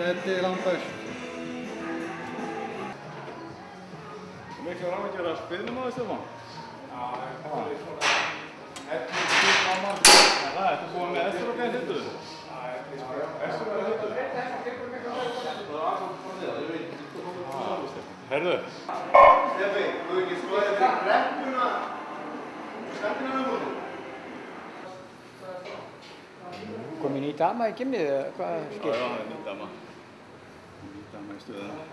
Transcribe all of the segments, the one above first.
Þetta er langbæst. Miklar áhyggjur af spilnum á þessu Stefán? Já, það er svona 11 á mann. Það, ertu búinn með Estur og gæði hittuðu? Já, Estur og gæði hittuðu? Herðu? Stefi, þú ekki skoðið fyrir reppuna Skandinavíu? Komin ný dama í gymmið eða hvað Já, skil? það er ný dama. Ný dama í stöðuna.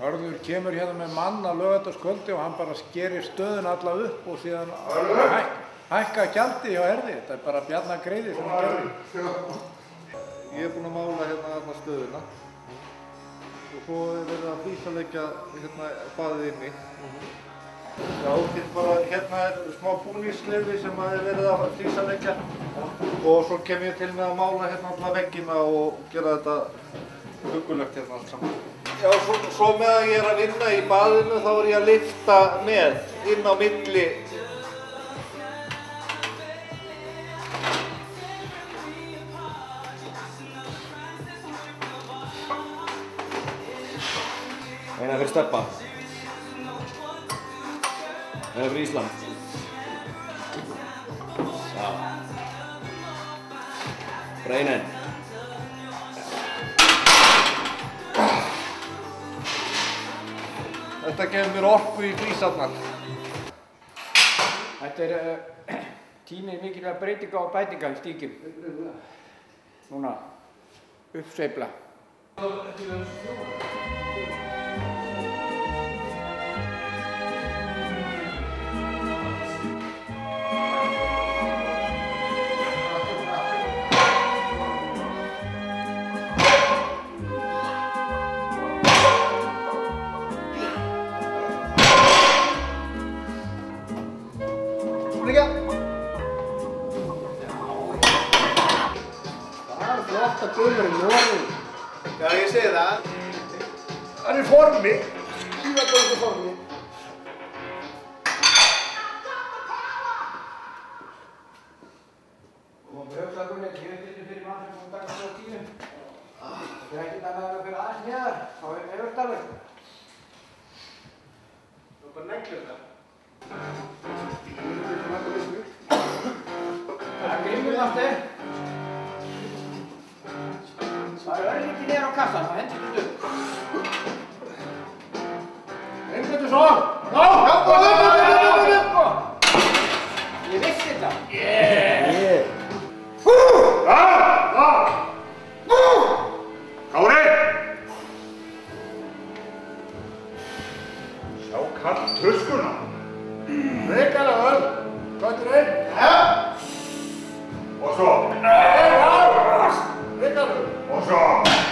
Hörður kemur hérna með mann á laugardagskvöldi og hann bara skerir stöðuna alla upp og síðan hækka gjaldi hjá Herði. Þetta er bara bjarnagreiði sem hann gerði. Ég er búinn að mála hérna alla stöðuna og svo er verið að flísaleggja hérna baðið inni. Já, hérna er smá búningsklefi sem er verið að flísaleggja og svo kem ég til með að mála hérna alla veggina og gera þetta huggulegt hérna allt saman. Já, svo meðan ég er að vinna í baðinu þá er ég að lyfta með inn á milli. Eina fyrir Stebba. Eina fyrir Ísland. Já. Breinen. Þetta gefur mér orku í flísarnar. Þetta er tími mikilvæg breytinga og bætinga í stíkjum. Núna, uppsveifla. Það er flotta gulur í Noregi. Já, ég segi það. Hann er í formi. Skíðagöngu formi. Og brjóðslega Gunni, ég veit ekki fyrir mann sem kom taka svo tímum. Það er ekkert annað að fyrir aðeins neðar, þá er Evertalur. Þú bara neglir þetta. Það er grimmur aftur. Það er örlítið niður á kassan, það hendur þetta upp. Einbjörnsson! Já! Ég vissi þetta. Kári! Sjá kall tuskuna. Reykjavík öll. Hvað er einn? Ja. Og svo. Reykjavík. Og svo.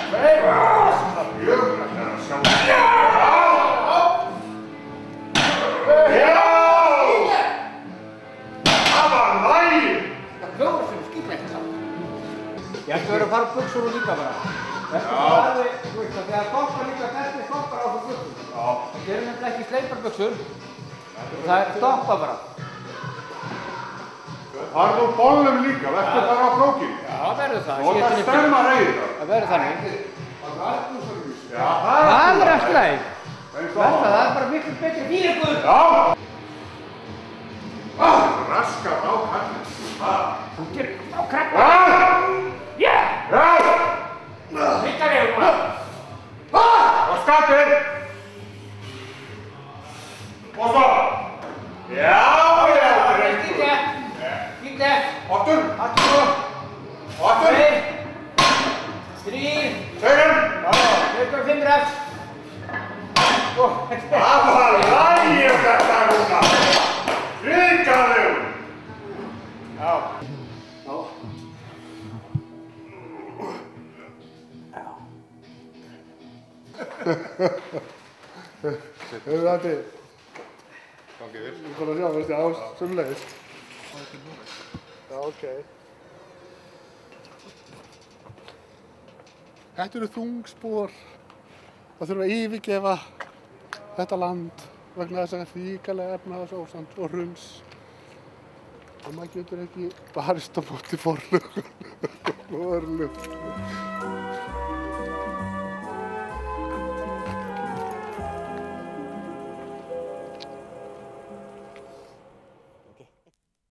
Tveir. Jöfnlega að sjá. Já! Það var lagið. Það hljóður sem skýrlegt það. Ég ætti að vera að fara buxur og líka bara. Þetta er alveg, þú veist það, þegar stoppar líka þessi stoppar á þessu buxur. Já. Þetta eru nefnilega ekki sleipar buxur. Það er stoppa bara. Farðu úr bollum líka, verður bara á krókinu. Já, það verður það. Og það stemma reyður. Það verður þannig. Já, Það er allt leið. Það er bara miklu betri fyrir ykkur. Já! Raskar á kallin. Þú gerir á krakka. Já! Já! Já! Hitta þig núna. Og skattir! Og svo! Já, já, drengur! Fínt. Aftur! Aftur. Aftur! 2, 3. Segjum! Já, 25 refs. Það var lagið þetta núna! Ríkalegur! Já. Hefur það til? Gangið vel. Ég er bara að sjá, veist ég, sömulegis. Já, ok. Þetta eru þung spor. Það þurfa að yfirgefa þetta land vegna þess að ríkalega efnahagsástand og hruns. Og maður getur ekki barist á móti forlögum og örlögum.